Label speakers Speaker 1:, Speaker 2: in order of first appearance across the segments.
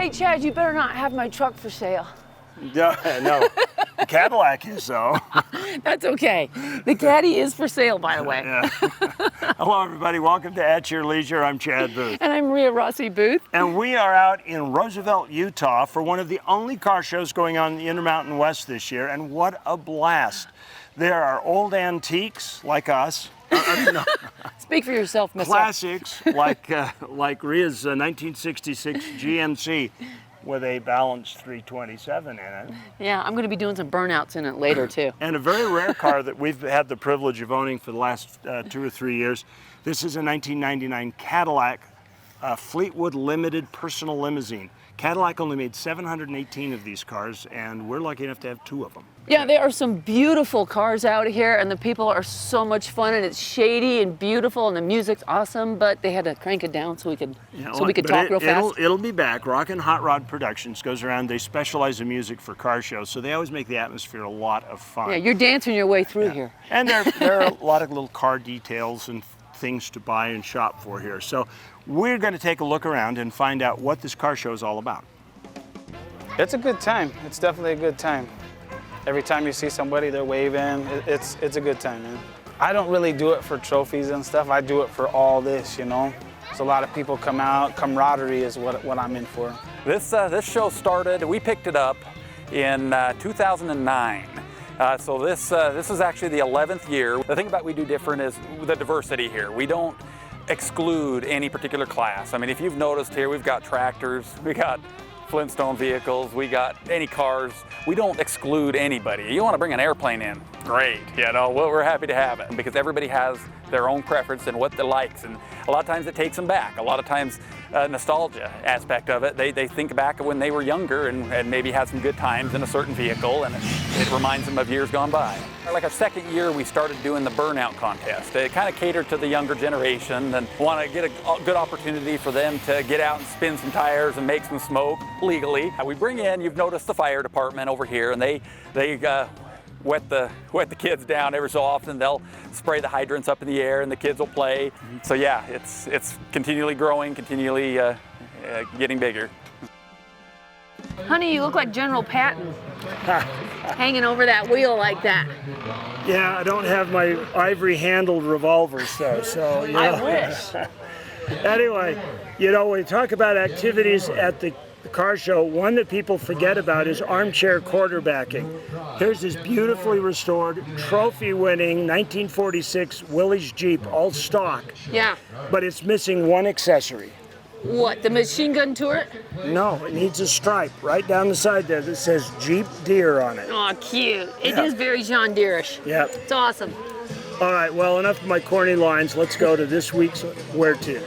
Speaker 1: Hey, Chad, you better not have my truck for sale.
Speaker 2: No, the Cadillac is though.
Speaker 1: That's okay. The Caddy is for sale, by the way.
Speaker 2: Yeah. Hello, everybody. Welcome to At Your Leisure. I'm Chad Booth.
Speaker 1: And I'm Ria Rossi Booth.
Speaker 2: And we are out in Roosevelt, Utah for one of the only car shows going on in the Intermountain West this year. And what a blast. There are old antiques like us.
Speaker 1: Speak for yourself, mister.
Speaker 2: Classics like Ria's 1966 GMC with a balanced 327 in it.
Speaker 1: Yeah, I'm going to be doing some burnouts in it later, too.
Speaker 2: And a very rare car that we've had the privilege of owning for the last 2 or 3 years. This is a 1999 Cadillac Fleetwood Limited Personal Limousine. Cadillac only made 718 of these cars, and we're lucky enough to have 2 of them.
Speaker 1: Yeah, there are some beautiful cars out here, and the people are so much fun, and it's shady and beautiful, and the music's awesome, but they had to crank it down so we could talk real fast.
Speaker 2: It'll be back. Rockin' Hot Rod Productions goes around. They specialize in music for car shows, so they always make the atmosphere a lot of fun.
Speaker 1: Yeah, you're dancing your way through here.
Speaker 2: And there are a lot of little car details and things to buy and shop for here. So we're going to take a look around and find out what this car show is all about.
Speaker 3: It's a good time. It's definitely a good time. Every time you see somebody, they're waving. It's a good time, man. I don't really do it for trophies and stuff. I do it for all this, you know. So a lot of people come out. Camaraderie is what I'm in for.
Speaker 4: This show started, we picked it up in 2009. So this is actually the 11th year. The thing about we do different is the diversity here. We don't exclude any particular class. I mean, if you've noticed here, we've got tractors, we got Flintstone vehicles, we got any cars. We don't exclude anybody. You want to bring an airplane in, great, you know, well, we're happy to have it because everybody has their own preference and what they likes, and a lot of times it takes them back. A lot of times nostalgia aspect of it, they think back of when they were younger and maybe had some good times in a certain vehicle, and it reminds them of years gone by. Like our second year, we started doing the burnout contest. It kind of catered to the younger generation and want to get a good opportunity for them to get out and spin some tires and make some smoke legally. We bring in, you've noticed the fire department over here, and they wet the kids down every so often. They'll spray the hydrants up in the air and the kids will play. So yeah, it's continually growing, continually getting bigger.
Speaker 1: Honey, you look like General Patton, hanging over that wheel like that.
Speaker 2: Yeah, I don't have my ivory-handled revolvers though, so you know.
Speaker 1: I wish.
Speaker 2: Anyway, you know, when we talk about activities at the car show, one that people forget about is armchair quarterbacking. Here's this beautifully restored, trophy-winning 1946 Willys Jeep, all stock.
Speaker 1: Yeah.
Speaker 2: But it's missing one accessory.
Speaker 1: What, the machine gun turret?
Speaker 2: No, it needs a stripe right down the side there that says Jeep Deere on it.
Speaker 1: Oh, cute. It is very John Deere-ish.
Speaker 2: Yeah.
Speaker 1: It's awesome.
Speaker 2: All right, well, enough of my corny lines. Let's go to this week's Where To.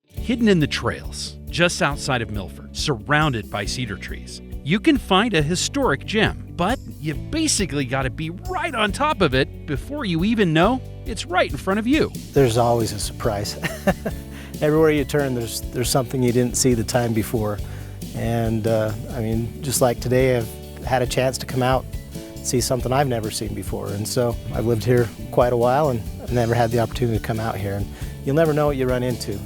Speaker 5: Hidden in the trails, just outside of Milford, surrounded by cedar trees, you can find a historic gem, but you've basically got to be right on top of it before you even know it's right in front of you.
Speaker 6: There's always a surprise. Everywhere you turn, there's something you didn't see the time before. And I mean, just like today, I've had a chance to come out and see something I've never seen before. And so I've lived here quite a while and I've never had the opportunity to come out here. And you'll never know what you run into.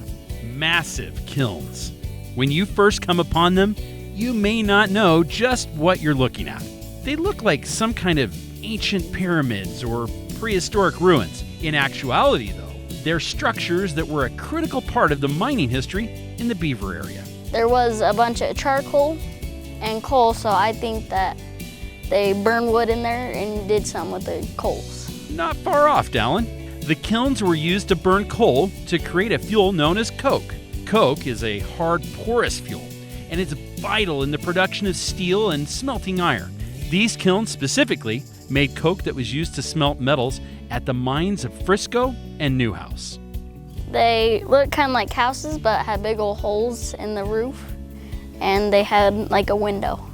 Speaker 5: Massive kilns. When you first come upon them, you may not know just what you're looking at. They look like some kind of ancient pyramids or prehistoric ruins. In actuality, though, they're structures that were a critical part of the mining history in the Beaver area.
Speaker 7: There was a bunch of charcoal and coal, so I think that they burned wood in there and did something with the coals.
Speaker 5: Not far off, Dallin. The kilns were used to burn coal to create a fuel known as coke. Coke is a hard, porous fuel, and it's vital in the production of steel and smelting iron. These kilns specifically made coke that was used to smelt metals at the mines of Frisco and Newhouse.
Speaker 7: They looked kind of like houses, but had big old holes in the roof, and they had like a window.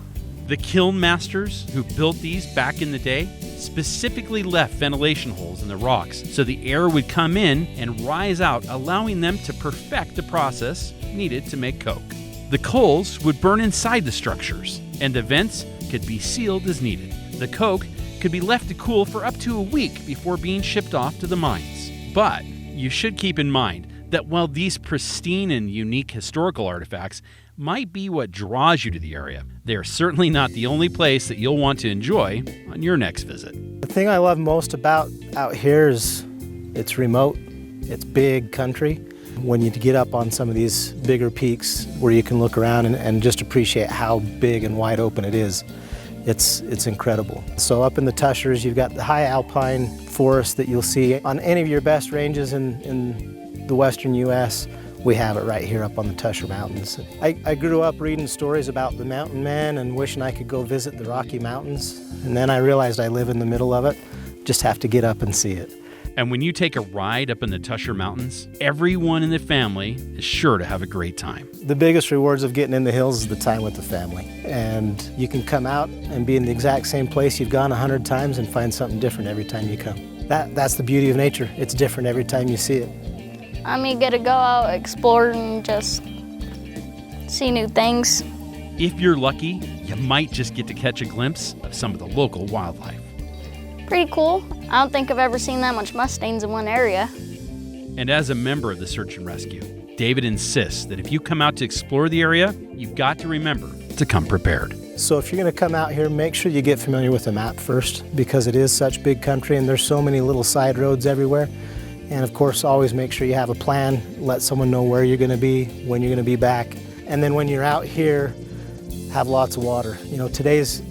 Speaker 5: The kiln masters who built these back in the day specifically left ventilation holes in the rocks so the air would come in and rise out, allowing them to perfect the process needed to make coke. The coals would burn inside the structures, and the vents could be sealed as needed. The coke could be left to cool for up to a week before being shipped off to the mines. But you should keep in mind that while these pristine and unique historical artifacts might be what draws you to the area. They are certainly not the only place that you'll want to enjoy on your next visit.
Speaker 6: The thing I love most about out here is it's remote, it's big country. When you get up on some of these bigger peaks where you can look around and just appreciate how big and wide open it is, it's incredible. So up in the Tushers, you've got the high alpine forest that you'll see on any of your best ranges in the western U.S. We have it right here up on the Tusher Mountains. I grew up reading stories about the mountain men and wishing I could go visit the Rocky Mountains. And then I realized I live in the middle of it, just have to get up and see it.
Speaker 5: And when you take a ride up in the Tusher Mountains, everyone in the family is sure to have a great time.
Speaker 6: The biggest rewards of getting in the hills is the time with the family. And you can come out and be in the exact same place you've gone 100 times and find something different every time you come. That's the beauty of nature. It's different every time you see it.
Speaker 7: You get to go out, explore, and just see new things.
Speaker 5: If you're lucky, you might just get to catch a glimpse of some of the local wildlife.
Speaker 7: Pretty cool. I don't think I've ever seen that much Mustangs in one area.
Speaker 5: And as a member of the Search and Rescue, David insists that if you come out to explore the area, you've got to remember to come prepared.
Speaker 6: So if you're going to come out here, make sure you get familiar with the map first, because it is such big country and there's so many little side roads everywhere. And of course, always make sure you have a plan, let someone know where you're going to be, when you're going to be back. And then when you're out here, have lots of water. You know, today's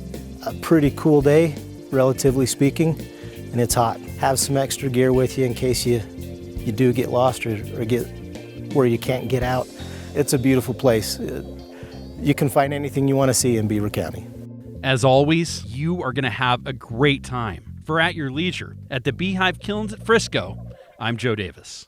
Speaker 6: a pretty cool day, relatively speaking, and it's hot. Have some extra gear with you in case you do get lost or get where you can't get out. It's a beautiful place. You can find anything you want to see in Beaver County.
Speaker 5: As always, you are going to have a great time. For At Your Leisure at the Beehive Kilns at Frisco, I'm Joe Davis.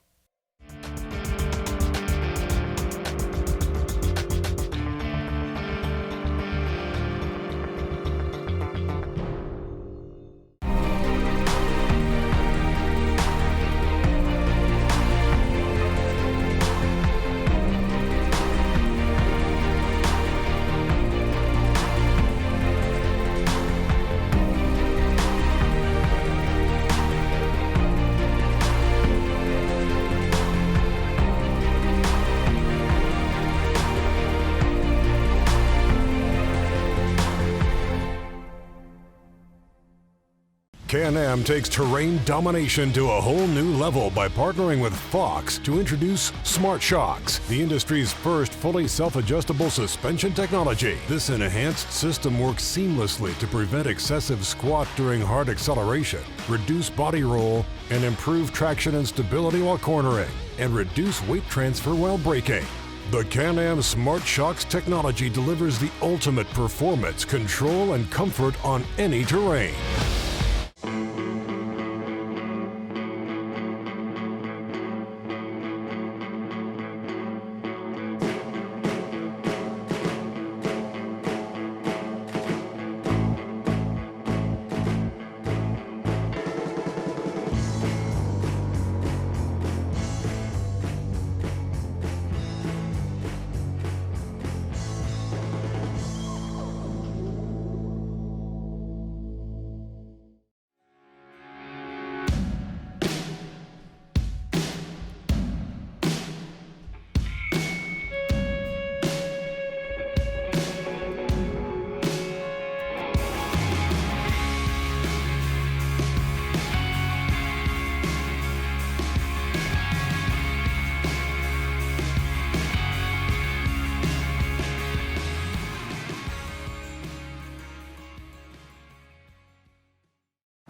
Speaker 8: Can-Am takes terrain domination to a whole new level by partnering with Fox to introduce Smart Shocks, the industry's first fully self-adjustable suspension technology. This enhanced system works seamlessly to prevent excessive squat during hard acceleration, reduce body roll, and improve traction and stability while cornering, and reduce weight transfer while braking. The Can-Am Smart Shocks technology delivers the ultimate performance, control, and comfort on any terrain.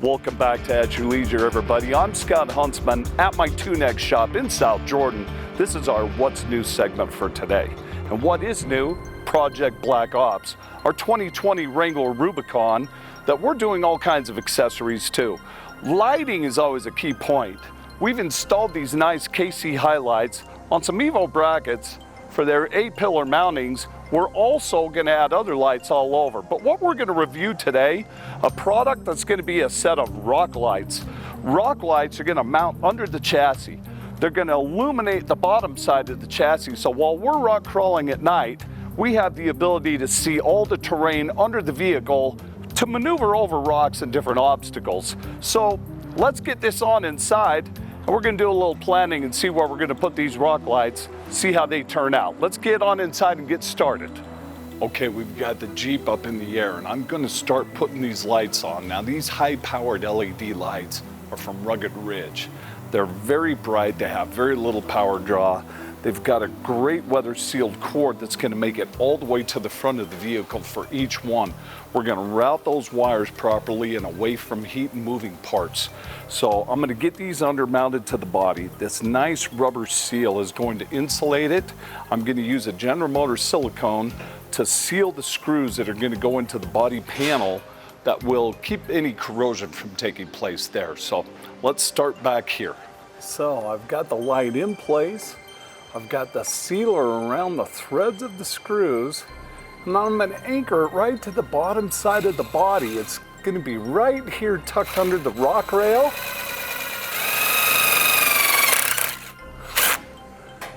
Speaker 9: Welcome back to At Your Leisure, everybody. I'm Scott Huntsman at my Tunex shop in South Jordan. This is our What's New segment for today. And what is new? Project Black Ops, our 2020 Wrangler Rubicon that we're doing all kinds of accessories to. Lighting is always a key point. We've installed these nice KC highlights on some Evo brackets for their A-pillar mountings. We're also going to add other lights all over. But what we're going to review today, a product that's going to be a set of rock lights. Rock lights are going to mount under the chassis. They're going to illuminate the bottom side of the chassis. So while we're rock crawling at night, we have the ability to see all the terrain under the vehicle to maneuver over rocks and different obstacles. So let's get this on inside And we're gonna do a little planning and see where we're gonna put these rock lights, see how they turn out. Let's get on inside and get started. Okay, we've got the Jeep up in the air and I'm gonna start putting these lights on. Now these high-powered LED lights are from Rugged Ridge. They're very bright, they have very little power draw. They've got a great weather-sealed cord that's gonna make it all the way to the front of the vehicle for each one. We're gonna route those wires properly and away from heat and moving parts. So I'm gonna get these undermounted to the body. This nice rubber seal is going to insulate it. I'm gonna use a General Motors silicone to seal the screws that are gonna go into the body panel that will keep any corrosion from taking place there. So let's start back here. So I've got the light in place. I've got the sealer around the threads of the screws, and I'm going to anchor it right to the bottom side of the body. It's going to be right here tucked under the rock rail.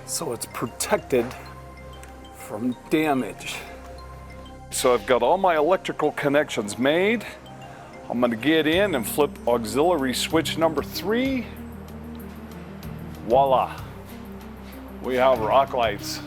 Speaker 9: So it's protected from damage. So I've got all my electrical connections made. I'm going to get in and flip auxiliary switch number 3. Voila. We have rock lights.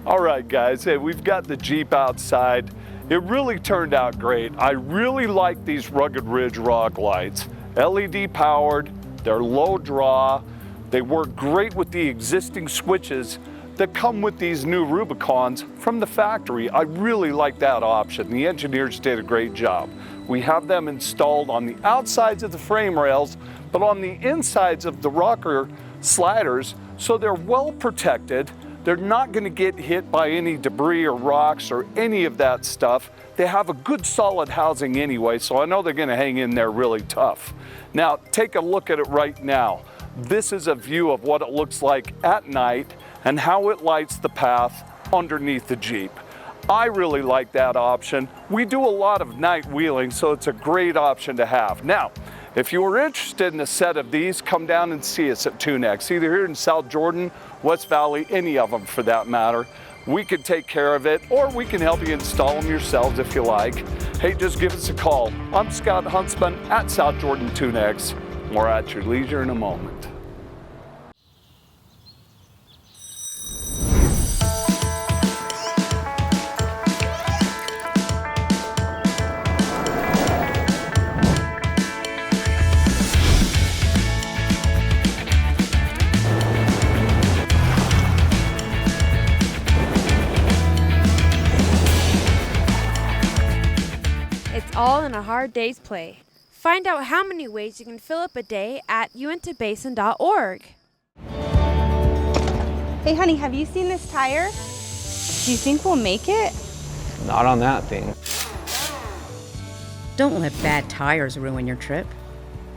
Speaker 9: All right, guys, hey, we've got the Jeep outside. It really turned out great. I really like these Rugged Ridge rock lights. LED powered, they're low draw. They work great with the existing switches that come with these new Rubicons from the factory. I really like that option. The engineers did a great job. We have them installed on the outsides of the frame rails, but on the insides of the rocker sliders, so they're well protected. They're not going to get hit by any debris or rocks or any of that stuff. They have a good solid housing anyway, so I know they're going to hang in there really tough. Now, take a look at it right now. This is a view of what it looks like at night and how it lights the path underneath the Jeep. I really like that option. We do a lot of night wheeling, so it's a great option to have. Now, if you were interested in a set of these, come down and see us at Tunex, either here in South Jordan, West Valley, any of them for that matter. We can take care of it, or we can help you install them yourselves if you like. Hey, just give us a call. I'm Scott Huntsman at South Jordan Tunex. More at your leisure in a moment.
Speaker 10: All in a hard day's play. Find out how many ways you can fill up a day at uintahbasin.org.
Speaker 11: Hey honey, have you seen this tire? Do you think we'll make it?
Speaker 12: Not on that thing.
Speaker 13: Don't let bad tires ruin your trip.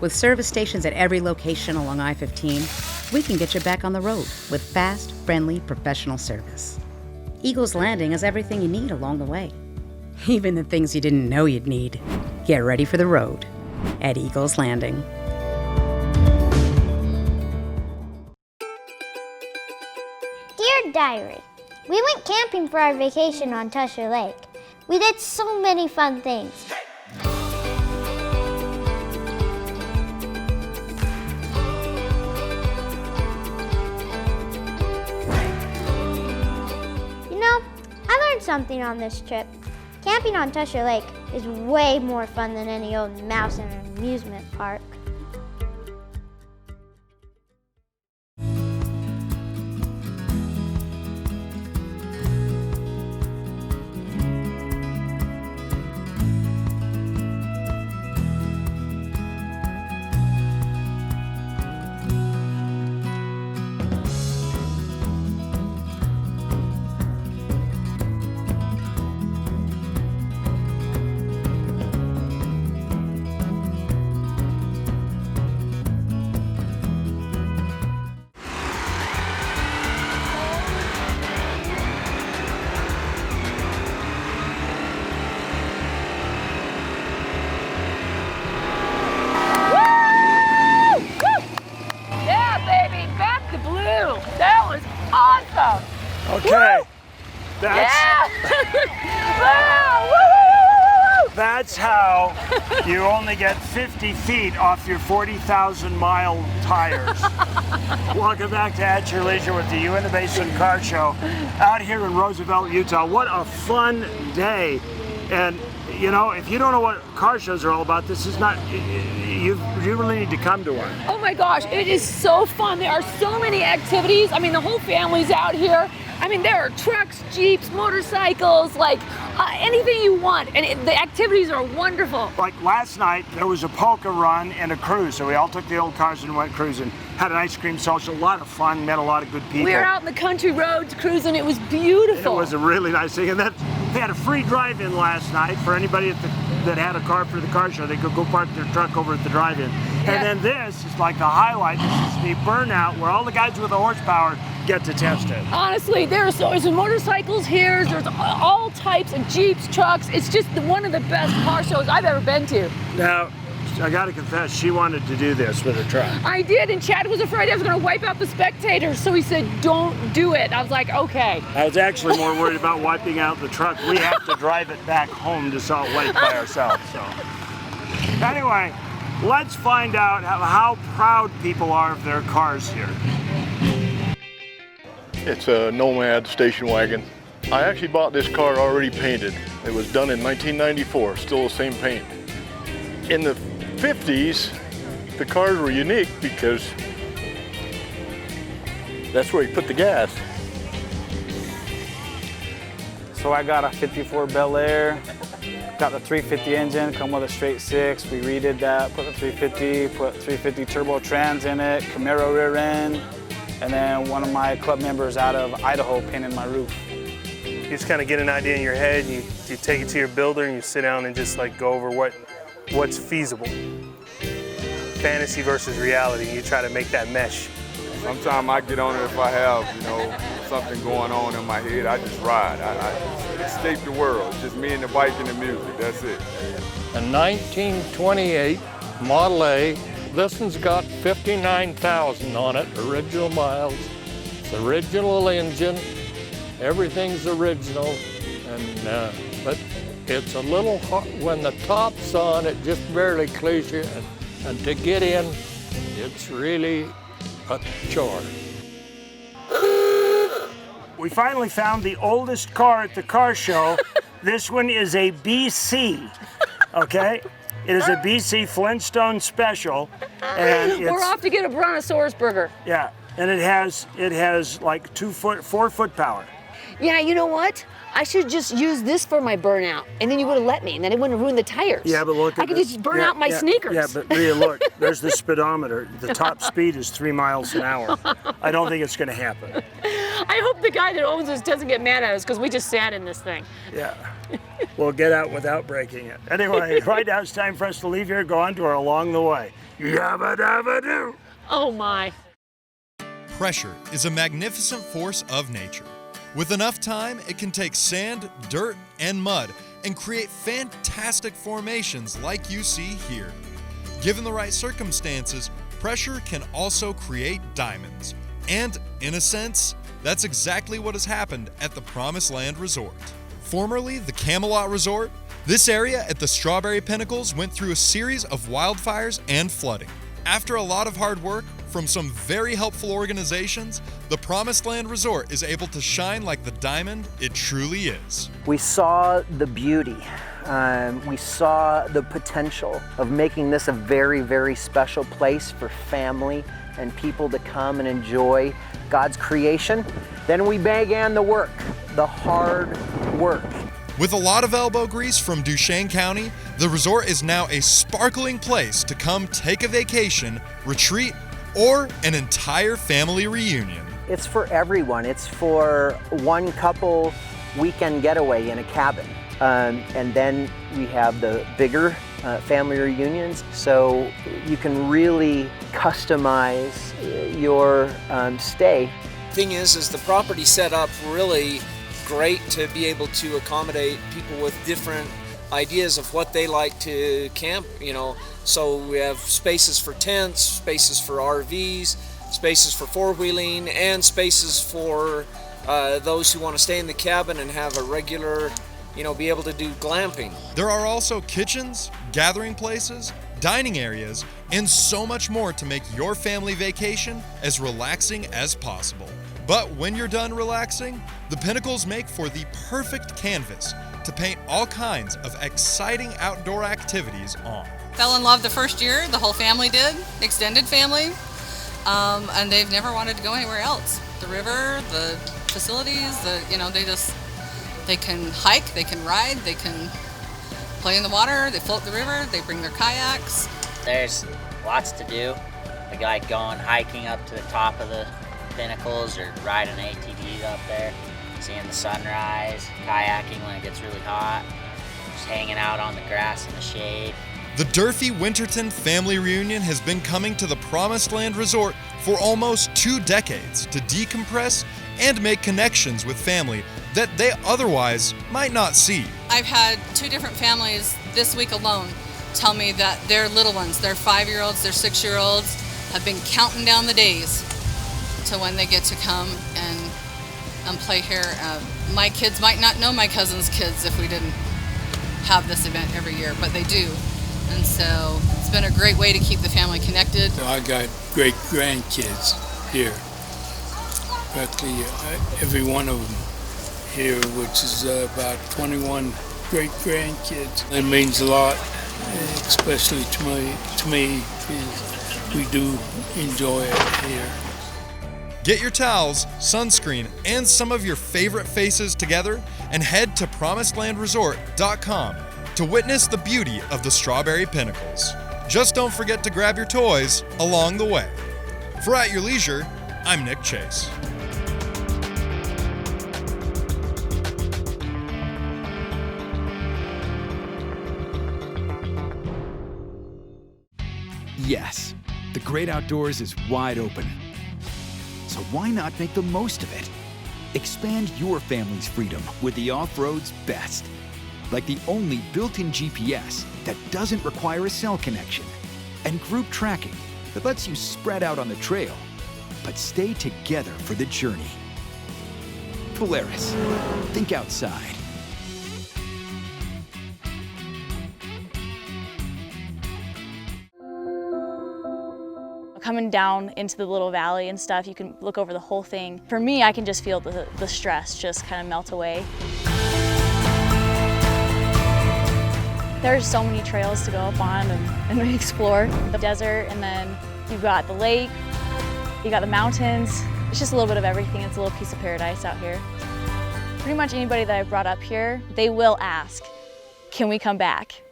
Speaker 13: With service stations at every location along I-15, we can get you back on the road with fast, friendly, professional service. Eagles Landing has everything you need along the way. Even the things you didn't know you'd need. Get ready for the road at Eagles Landing.
Speaker 14: Dear Diary, we went camping for our vacation on Tusher Lake. We did so many fun things. You know, I learned something on this trip. Camping on Tusher Lake is way more fun than any old mouse in an amusement park.
Speaker 2: Okay. That's...
Speaker 1: Yeah! Wow! Woo!
Speaker 2: that's how you only get 50 feet off your 40,000-mile tires. Welcome back to At Your Leisure with the Uintah Basin Car Show out here in Roosevelt, Utah. What a fun day. And you know, if you don't know what car shows are all about, this is not, you really need to come to one.
Speaker 1: Oh my gosh, it is so fun. There are so many activities. I mean, the whole family's out here. I mean, there are trucks, Jeeps, motorcycles, like anything you want. And the activities are wonderful.
Speaker 2: Like last night, there was a polka run and a cruise. So we all took the old cars and went cruising. Had an ice cream social, a lot of fun, met a lot of good people.
Speaker 1: We were out in the country roads cruising. It was beautiful.
Speaker 2: It was a really nice thing. And then they had a free drive-in last night for anybody that had a car for the car show. They could go park their truck over at the drive-in. Yeah. And then this is like the highlight. This is the burnout where all the guys with the horsepower get to test it.
Speaker 1: Honestly, there's motorcycles here. There's all types of Jeeps, trucks. It's just one of the best car shows I've ever been to.
Speaker 2: Now, I gotta confess, she wanted to do this with her truck.
Speaker 1: I did, and Chad was afraid I was gonna wipe out the spectators, so he said, don't do it. I was like, okay.
Speaker 2: I was actually more worried about wiping out the truck. We have to drive it back home to Salt Lake by ourselves, so. Anyway, let's find out how proud people are of their cars here.
Speaker 15: It's a Nomad station wagon. I actually bought this car already painted. It was done in 1994, still the same paint. In the 50s, the cars were unique because that's where you put the gas.
Speaker 3: So I got a 54 Bel Air, got the 350 engine, come with a straight six. We redid that, put the 350, put 350 turbo trans in it, Camaro rear end, and then one of my club members out of Idaho painted my roof.
Speaker 16: You just kind of get an idea in your head, you take it to your builder and you sit down and just like go over what's feasible. Fantasy versus reality, you try to make that mesh.
Speaker 17: Sometimes I get on it if I have, you know, something going on in my head, I just ride. I escape the world, it's just me and the bike and the music, that's it.
Speaker 18: A 1928 Model A, this one's got 59,000 on it, original miles. It's original engine, everything's original, and but it's a little hot. When the top's on, it just barely clears you, and to get in, it's really a chore.
Speaker 2: We finally found the oldest car at the car show. This one is a BC, okay? It is a BC Flintstone Special, and
Speaker 1: we're off to get a Brontosaurus burger.
Speaker 2: Yeah, and it has like 4 foot power.
Speaker 1: Yeah, you know what? I should just use this for my burnout, and then you would have let me, and then it wouldn't have ruined the tires.
Speaker 2: Yeah, but look at
Speaker 1: I could just burn out my sneakers.
Speaker 2: Yeah, but Ria, look, there's the speedometer. The top speed is 3 miles an hour. I don't think it's going to happen.
Speaker 1: I hope the guy that owns this doesn't get mad at us because we just sat in this thing.
Speaker 2: Yeah. We'll get out without breaking it. Anyway, right now it's time for us to leave here, go on to our Along the Way. Yabba dabba doo.
Speaker 1: Oh my.
Speaker 19: Pressure is a magnificent force of nature. With enough time, it can take sand, dirt, and mud and create fantastic formations like you see here. Given the right circumstances, pressure can also create diamonds. And, in a sense, that's exactly what has happened at the Promised Land Resort. Formerly the Camelot Resort, this area at the Strawberry Pinnacles went through a series of wildfires and flooding. After a lot of hard work from some very helpful organizations, the Promised Land Resort is able to shine like the diamond it truly is.
Speaker 20: We saw the beauty. We saw the potential of making this a very, very special place for family and people to come and enjoy God's creation. Then we began the work, the hard work.
Speaker 19: With a lot of elbow grease from Duchesne County, the resort is now a sparkling place to come take a vacation, retreat, or an entire family reunion.
Speaker 20: It's for everyone. It's for one couple weekend getaway in a cabin. And then we have the bigger family reunions, so you can really customize your stay.
Speaker 21: Thing is the property set up really great to be able to accommodate people with different ideas of what they like to camp, you know. So we have spaces for tents, spaces for RVs, spaces for four-wheeling, and spaces for those who want to stay in the cabin and have a regular be able to do glamping.
Speaker 19: There are also kitchens, gathering places, dining areas, and so much more to make your family vacation as relaxing as possible. But when you're done relaxing, the Pinnacles make for the perfect canvas to paint all kinds of exciting outdoor activities on.
Speaker 4: Fell in love the first year, the whole family did, extended family, and they've never wanted to go anywhere else. The river, the facilities, they can hike, they can ride, they can play in the water, they float the river, they bring their kayaks.
Speaker 22: There's lots to do. We like going hiking up to the top of the Pinnacles or riding ATVs up there, seeing the sunrise, kayaking when it gets really hot, just hanging out on the grass in the shade.
Speaker 19: The Durfee Winterton family reunion has been coming to the Promised Land Resort for almost 2 decades to decompress and make connections with family that they otherwise might not see.
Speaker 4: I've had 2 different families this week alone tell me that their little ones, their 5-year-olds, their 6-year-olds, have been counting down the days to when they get to come and play here. My kids might not know my cousin's kids if we didn't have this event every year, but they do. And so it's been a great way to keep the family connected.
Speaker 23: So I got great grandkids here. Practically every one of them here, which is about 21 great grandkids. It means a lot, especially to me, because we do enjoy it here.
Speaker 19: Get your towels, sunscreen, and some of your favorite faces together and head to PromisedLandResort.com to witness the beauty of the Strawberry Pinnacles. Just don't forget to grab your toys along the way. For At Your Leisure, I'm Nick Chase.
Speaker 24: Yes, the great outdoors is wide open. So why not make the most of it? Expand your family's freedom with the off-road's best. Like the only built-in GPS that doesn't require a cell connection, and group tracking that lets you spread out on the trail, but stay together for the journey. Polaris, think outside.
Speaker 25: Coming down into the little valley and stuff, you can look over the whole thing. For me, I can just feel the stress just kind of melt away. There's so many trails to go up on and explore. The desert, and then you've got the lake, you got the mountains. It's just a little bit of everything. It's a little piece of paradise out here. Pretty much anybody that I've brought up here, they will ask, can we come back?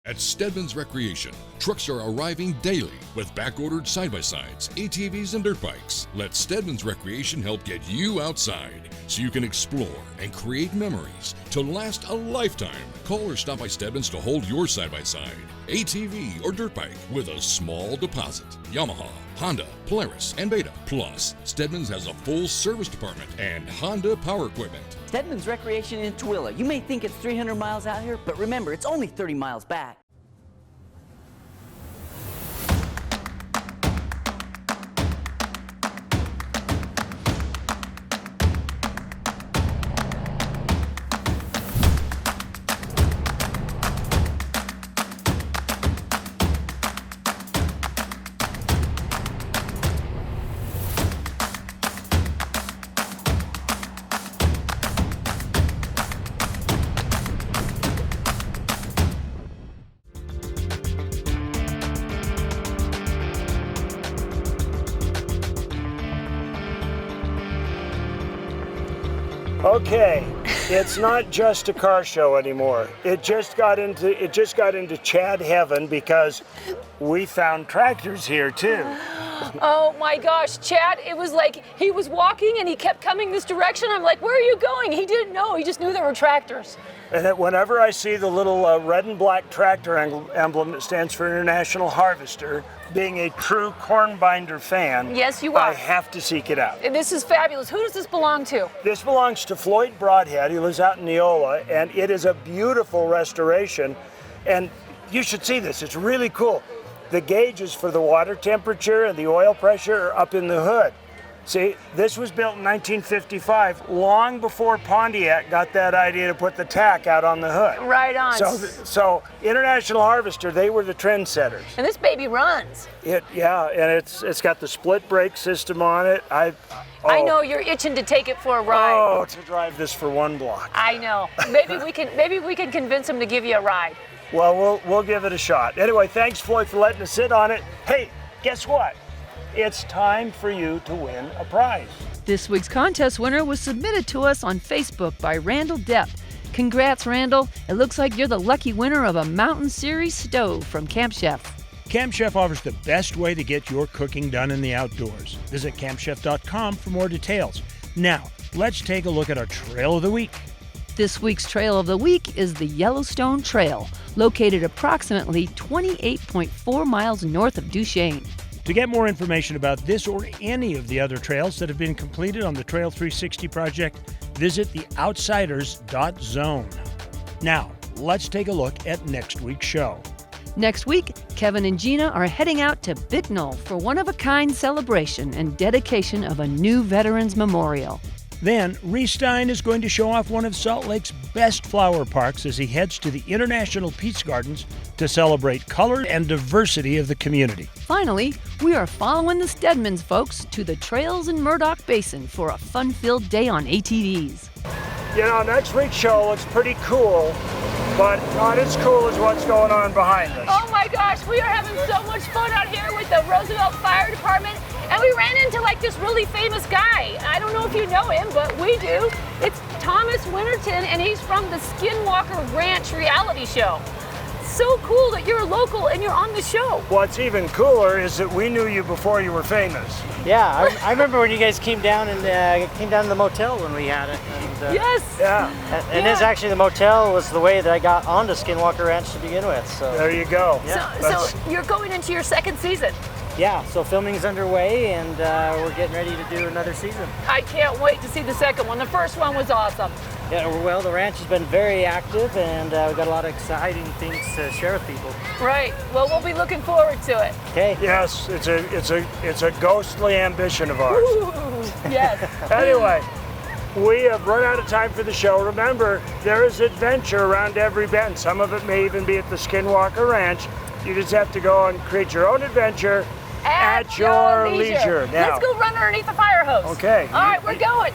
Speaker 26: At Stedman's Recreation, trucks are arriving daily with back-ordered side-by-sides, ATVs, and dirt bikes. Let Stedman's Recreation help get you outside so you can explore and create memories to last a lifetime. Call or stop by Stedman's to hold your side-by-side, ATV, or dirt bike with a small deposit. Yamaha, Honda, Polaris, and Beta. Plus, Stedman's has a full service department and Honda power equipment.
Speaker 27: Stedman's Recreation in Tooele. You may think it's 300 miles out here, but remember, it's only 30 miles back.
Speaker 2: Okay, it's not just a car show anymore. It just got into Chad heaven because we found tractors here too.
Speaker 1: Oh my gosh, Chad, it was like he was walking and he kept coming this direction. I'm like, where are you going? He didn't know, he just knew there were tractors.
Speaker 2: And whenever I see the little red and black tractor emblem that stands for International Harvester, being a true corn binder fan,
Speaker 1: yes, you are.
Speaker 2: I have to seek it out.
Speaker 1: And this is fabulous. Who does this belong to?
Speaker 2: This belongs to Floyd Broadhead. He lives out in Neola, and it is a beautiful restoration. And you should see this. It's really cool. The gauges for the water temperature and the oil pressure are up in the hood. See, this was built in 1955, long before Pontiac got that idea to put the tack out on the hood.
Speaker 1: Right on.
Speaker 2: So International Harvester, they were the trendsetters.
Speaker 1: And this baby runs.
Speaker 2: Yeah, and it's got the split brake system on it.
Speaker 1: I know you're itching to take it for a ride.
Speaker 2: Oh, to drive this for one block.
Speaker 1: I know. Maybe we can convince him to give you a ride.
Speaker 2: Well, we'll give it a shot. Anyway, thanks, Floyd, for letting us sit on it. Hey, guess what? It's time for you to win a prize.
Speaker 5: This week's contest winner was submitted to us on Facebook by Randall Depp. Congrats, Randall. It looks like you're the lucky winner of a Mountain Series stove from Camp Chef.
Speaker 2: Camp Chef offers the best way to get your cooking done in the outdoors. Visit campchef.com for more details. Now, let's take a look at our Trail of the Week.
Speaker 5: This week's Trail of the Week is the Yellowstone Trail, located approximately 28.4 miles north of Duchesne.
Speaker 2: To get more information about this or any of the other trails that have been completed on the Trail 360 project, visit theoutsiders.zone. Now, let's take a look at next week's show.
Speaker 5: Next week, Kevin and Gina are heading out to Bicknell for one-of-a-kind celebration and dedication of a new Veterans Memorial.
Speaker 2: Then, Reese Stein is going to show off one of Salt Lake's best flower parks as he heads to the International Peace Gardens to celebrate color and diversity of the community.
Speaker 5: Finally, we are following the Stedmans folks to the trails in Murdoch Basin for a fun-filled day on ATVs.
Speaker 2: You know, next week's show looks pretty cool, but not as cool as what's going on behind us.
Speaker 1: Oh my gosh, we are having so much fun out here with the Roosevelt Fire Department, and we ran into like this really famous guy. I don't know if you know him, but we do. It's Thomas Winterton, and he's from the Skinwalker Ranch reality show. So cool that you're local and you're on the show.
Speaker 2: What's even cooler is that we knew you before you were famous.
Speaker 6: Yeah, I remember when you guys came down and came down to the motel when we had it. And,
Speaker 1: yes.
Speaker 6: Yeah. And
Speaker 1: yeah.
Speaker 6: this actually, the motel was the way that I got onto Skinwalker Ranch to begin with. So
Speaker 2: there you go.
Speaker 6: Yeah.
Speaker 1: So you're going into your second season.
Speaker 6: Yeah, so filming's underway and we're getting ready to do another season.
Speaker 1: I can't wait to see the second one. The first one was awesome.
Speaker 6: Yeah, well, the ranch has been very active and we've got a lot of exciting things to share with people.
Speaker 1: Right. Well, we'll be looking forward to it.
Speaker 6: Okay.
Speaker 2: Yes, it's a ghostly ambition of ours.
Speaker 1: Ooh, yes.
Speaker 2: Anyway, we have run out of time for the show. Remember, there is adventure around every bend. Some of it may even be at the Skinwalker Ranch. You just have to go and create your own adventure at your leisure. Now,
Speaker 1: let's go run underneath the fire hose.
Speaker 2: Okay.
Speaker 1: All right, we're going.